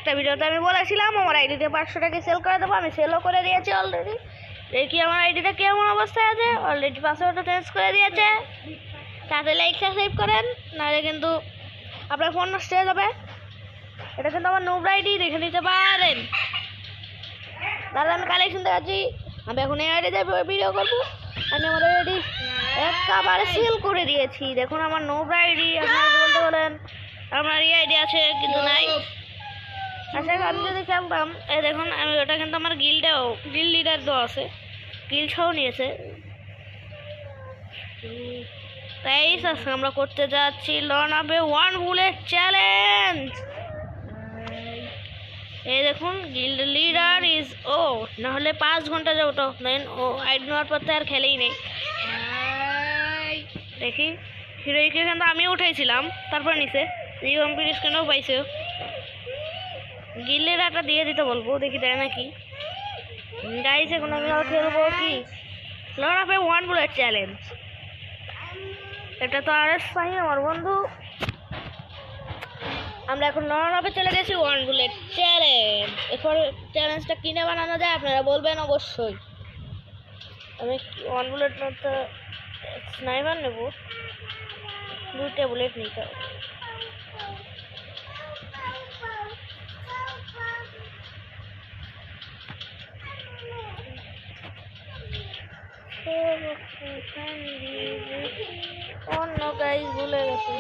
একটা ভিডিওতে আমি বলেছিলাম আমার আইডিতে 500 টাকা সেল করে দেবো, আমি সেলও করে দিয়েছি অলরেডি। দেখি আমার আইডিটা কেমন অবস্থায় আছে। অলরেডি পাসওয়ার্ডটা চেঞ্জ করে দিয়েছে। তাতে লাইক সাবস্ক্রাইব করেন, নাহলে কিন্তু আপনার ফোন নষ্ট হয়ে যাবে। এটা কিন্তু আমার নোবরা আইডি, দেখে নিতে পারেন। দাদা আমি কালেকশন দেখাচ্ছি। আমি এখন এই আইডিতে ভিডিও করবো। আমি আমার আইডি একেবারে সেল করে দিয়েছি। দেখুন আমার নোবরা আইডি, আপনারা বলতে পারেন আমার এই আইডি আছে কিন্তু নাই। আচ্ছা আমি যদি খেলতাম, এই দেখুন আমি ওটা কিন্তু আমার গিল্ড লিডার তো আছে, গিল্ড সহ নিয়েছে। তাই আজকে আমরা করতে যাচ্ছি লর্ন আপে 1 বুলেট চ্যালেঞ্জ। এই দেখুন গিল্ড লিডার ইজ ও, না হলে 5 ঘন্টা যাবো তো দেন ও আইডি নেওয়ার পর তো আর খেলেই নেই। দেখি হিরোইকে কিন্তু আমি উঠাইছিলাম, তারপর নিচে এই কম্পিউটার স্ক্রিনেও পাইছে। গিল্ড লিডারটা দিয়ে দিতে বলবো, দেখি দেয় নাকি। গাইস এখন আমি খেলবো কি লর্ন আপে 1 বুলেট চ্যালেঞ্জ। এটা তো আর এস পাই আমার বন্ধু। আমরা এখন লর্ন আপে চলে গেছি 1 বুলেট চ্যালেঞ্জ। এরপর চ্যালেঞ্জটা কিনে বানানো যায় আপনারা বলবেন অবশ্যই। আমি 1 বুলেট মতো স্নাইপার নেব, 2টা বুলেট নিতে হবে। অন্য গাইজ ভুলে গেছে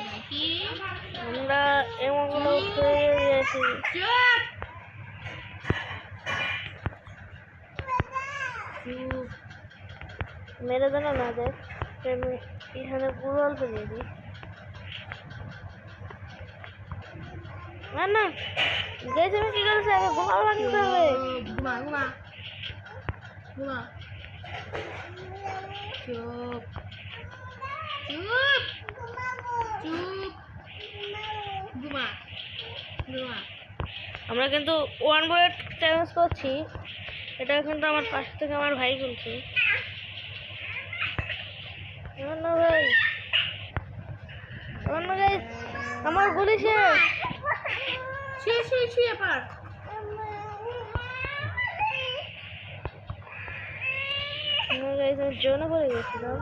আমরা এমনগুলো হয়ে গেছি। মেরে দেন না যায়, এখানে পুরো অল্প দিয়ে দিই। না না গেছে আমি কি করেছি, আগে ঘুমা ভাঙতে হবে। চুপ চুপ চুপ ঘুমা ঘুমা। আমরা কিন্তু 1 বুলেট চ্যালেঞ্জ করছি। এটা কিন্তু আমার পাশ থেকে আমার ভাই বলছে। না ভাই আমার গুলি শেষ এবার। জোনে পড়ে গেছিলাম।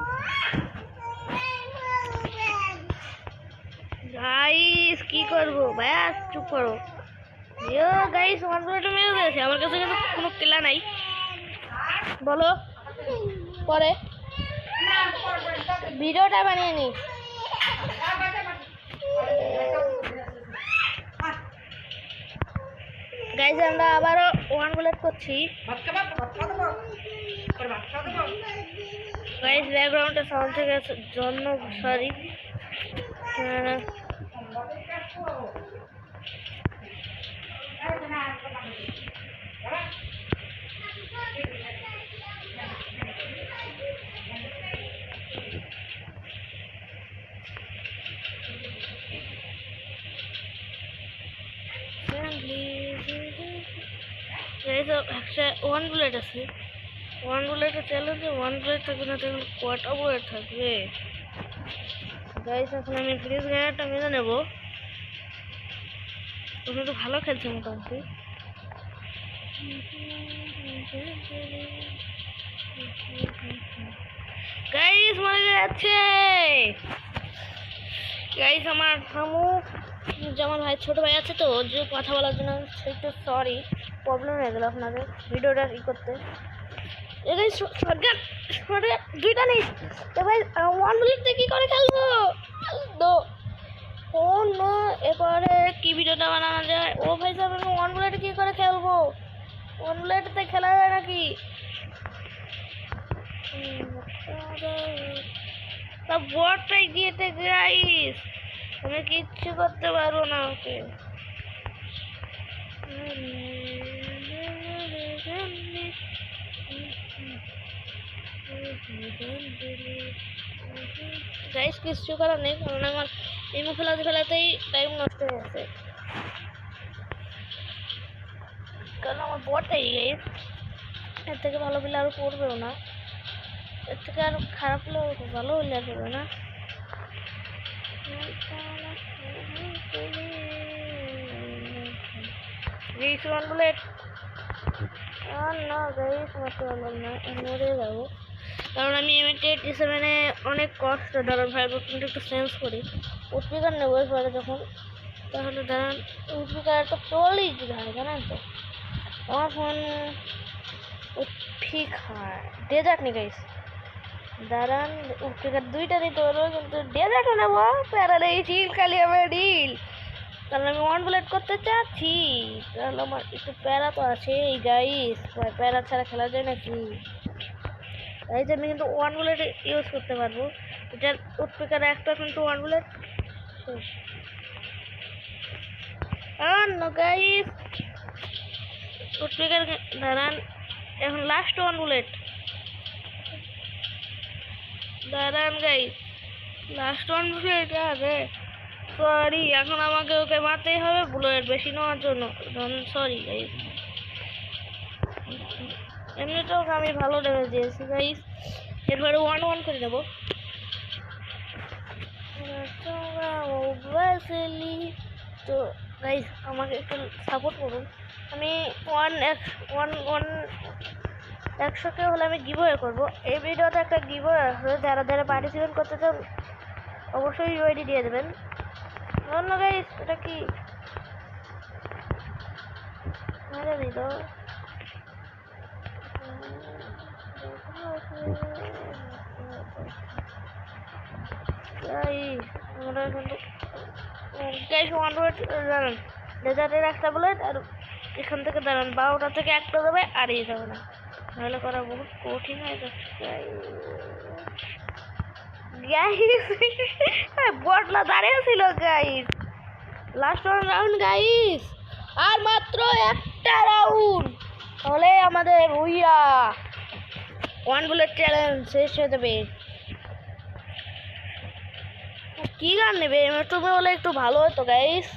গাইস কি করবো ভাইয়া, চুপ করো। গাইস 1 বুলেটে মেরে দিয়েছে। আমার কাছে কিন্তু কোনো কিলা নাই। বলো পরে ভিডিওটা বানিয়ে নি। গাইস আমরা আবারও 1 বুলেট করছি। গাইস ব্যাকগ্রাউন্ডে সাউন্ড থেকে জন্য সরি। একটা 1 বুলেট আছে। 1 বুলেটের চ্যালেঞ্জে 1 বুলেট থাকবে না, তাহলে কটা বুলেট থাকবে? গাইস এখন আমি ফ্রিজ গ্রেনেডটা মেরে নেবো। তুমি তো ভালো খেলছো মোটামুটি। গাইস মরে যাচ্ছে। গাইস আমার থামু, যেমন ভাই ছোট ভাই আছে তো ওর যে কথা বলার জন্য একটু সরি, প্রবলেম হয়ে গেল আপনাদের ভিডিওটা ই করতে। দুইটা নেই তো ভাই, 1 বুলেট দিয়ে কি করে খেলবো? ও নো, এরপরে কি ভিডিওটা বানানো যায়? ও ভাই সাহেব আমি 1 বুলেট কি করে খেলবো? 1 বুলেটতে খেলা যায় নাকি? তা বটটাই দিয়েতে গাইস, আমি কিচ্ছু করতে পারবো না ওকে। গাইস কিছু করার নেই, কারণ আমার ইমো ফেলাতেই টাইম নষ্ট হয়ে গেছে। কারণ আমার বটটাই গাইস, এর থেকে ভালো হলে আর পড়বেও না, এর থেকে আর খারাপ হলেও ভালো হলে আর পড়বে না। দিয়েছি ওয়ান বুলেট। আর না গাইস মারতে পারলাম না, মরে যাবো। কারণ আমি M87-এ অনেক কষ্ট। দাঁড়ান ভাই কিন্তু একটু সেন্স করি। উৎপিকার নেবো এরপরে যখন, তাহলে দাঁড়ান উৎপিকার একটা চলেই হয় জানেন তো। আমার ফোন উৎপিকার ডেজার্ট নি গাইস। দাঁড়ান উৎপিকার দুইটা দিতে পারবো, কিন্তু ডেজার্টও নেবো। প্যারা নেই, চিল খালি আমার ডিল। কারণ আমি ওয়ান বুলেট করতে চাচ্ছি, তাহলে আমার একটু প্যারা তো আছে এই গাইস। প্যারা ছাড়া খেলা যায় নাকি? এই যে আমি কিন্তু ওয়ান বুলেট ইউজ করতে পারবো। এটার উৎপিকার একটা কিন্তু ওয়ান বুলেট শেষ। গাইস উৎপিকার দাঁড়ান, এখন লাস্ট ওয়ান বুলেট। দাঁড়ান গাইস, লাস্ট ওয়ান বুলেট আছে। সরি, এখন আমাকে ওকে মারতেই হবে বুলেট বেশি নেওয়ার জন্য। সরি গাইস, এমনিতেও আমি ভালো ড্যামেজ দিয়েছি গাইস। এরপরে 1-1 করে দেবো। তো গাইস আমাকে একটু সাপোর্ট করুন। আমি 100K হলে আমি গিভওয়ে করবো। এই ভিডিওতে একটা গিভওয়ে আছে, যারা যারা পার্টিসিপেট করতে চান অবশ্যই ইউআইডি দিয়ে দেবেন। না গাইস এটা কি মেরে দিল। আমরা কিন্তু গাইস 1 বুলেট দাঁড়ান, ডেজার্টের একটা বুলেট, আর এখান থেকে দাঁড়ান 12টা থেকে একটা দেবে আর এই যাবে না, নাহলে করা বহুত কঠিন হয়ে যাচ্ছে গাইস। বটলা দাঁড়িয়ে ছিল গাইস। লাস্ট রাউন্ড গাইস, আর মাত্র একটা রাউন্ড হলে আমাদের উইয়া ওয়ান বুলেট চ্যালেঞ্জ শেষ হয়ে যাবে। কি গান নেবে তুমি বলে একটু ভালো হতো গাইস।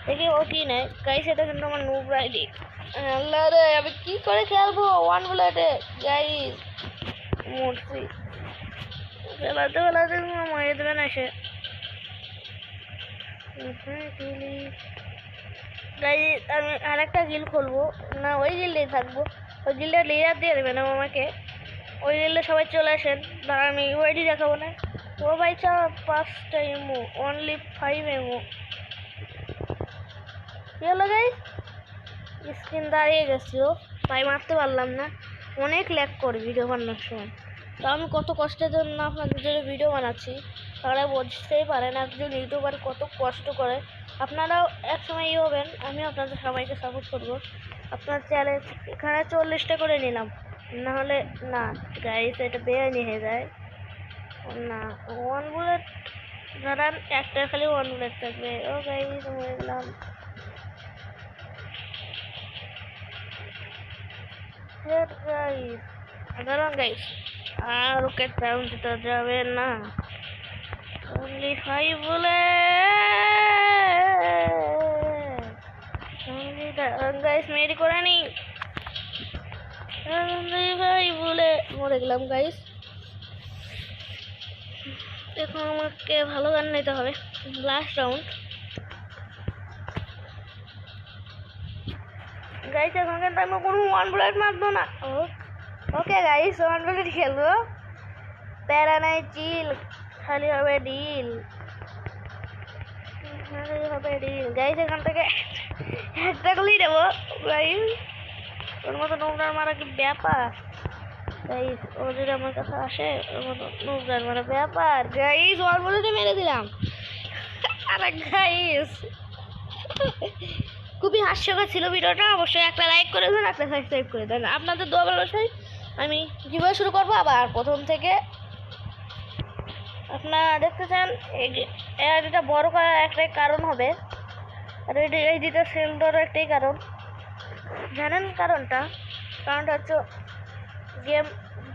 দেখি ও কি নেয় গাইস। এটা কিন্তু আমার নুব রাইডি। আল্লাহ রে, আমি কি করে খেলবো ওয়ান বুলেটে গাইস। মরছি খেলাতে খেলাতে মরে দেবে না সে গাইস। আমি আর একটা গিল খুলবো না, ওই গিল্ডেই থাকবো। ওই গিল্ডের লিডার দিয়ে দেবেন আমাকে। ওই গিল্ডে সবাই চলে আসেন। দাঁড়া আমি ইউআইডি দেখাবো না। ও ভাই চা 5টা এমও, অনলি 5 এমও। কি হলো গাইস, স্ক্রিন দাঁড়িয়ে গেছিল তাই মারতে পারলাম না। অনেক ল্যাগ করে ভিডিও বানানোর সময়। তো আমি কত কষ্টের জন্য আপনাদের জন্য ভিডিও বানাচ্ছি, তারা বুঝতেই পারেন একজন ইউটিউবার কত কষ্ট করে। আপনারাও একসময় ই হবেন। আমি আপনাদের সবাইকে সাপোর্ট করব। আপনার চ্যালেঞ্জ এখানে 40টা করে নিলাম, না হলে না গাইস এটা বেআইনি হয়ে যায় না। ওয়ান বুলেট ধরান, একটা খালি ওয়ান বুলেট থাকবে। ও গাইস মরে গেলাম। সাধারণ গাইস আর ওকে টাউন দিতে যাবে না। অনলি 5 বলে গাইস মেরি করে নি। অনলি 5 বলে মরে গেলাম গাইস। এখন আমাকে ভালো গান নিতে হবে। Last round guys. এখন কিন্তু আমি কোনো ওয়ান বুলেট মারবো না। ওকে গাইস ওয়ান বুলেট খেলবো, প্যারা নাই চিল, খালি হবে ডিল, খালি হবে ডিল গাইস। এখান থেকে একটা গুলি দেবো গাইস। ওর মতো নোংরা মারা কি ব্যাপার গাইস? ও যদি আমার কাছে আসে ওর মতো নোংরা মারা ব্যাপার গাইস। ওয়ান বুলেটে মেরে দিলাম। আরে গাইস খুবই হাস্যকর ছিল ভিডিওটা। অবশ্যই একটা লাইক করে দেন, একটা সাবস্ক্রাইব করে দেন। আপনাদের দোয়া ভালোবাসায় আমি কিভাবে শুরু করবো আবার প্রথম থেকে। আপনারা দেখতে চান এটা বড় করার একটাই কারণ হবে, আর এই যেটা সেল দেওয়ার একটাই কারণ। জানেন কারণটা? কারণটা হচ্ছে গেম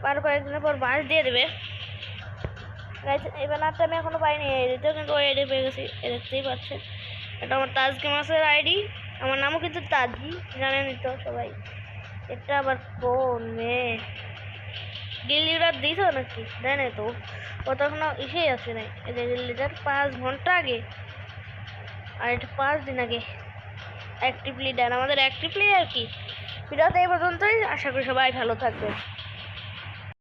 আর কয়েকদিনের পর বাস দিয়ে দেবে। এই ব্যানারটা আমি এখনো পাইনি, এডিতেও কিন্তু ওই আইডি পেয়ে গেছি, দেখতেই পাচ্ছেন। এটা আমার তাজ গেমার্সের আইডি। আমার নামও কিন্তু তাজি, জানেনই তো সবাই। এটা আবার কোন মেয়ে গিল লিডার দিয়েছ নাকি? দেয় না তো, ও তো এখনো এসেই আসে নাই। এই যে গিল লিডার 5 ঘন্টা আগে, আর এটা 5 দিন আগে। অ্যাক্টিভলি দেন, আমাদের অ্যাক্টিভলি আর কি। ভিডিওতে এই পর্যন্তই, আশা করি সবাই ভালো থাকবেন।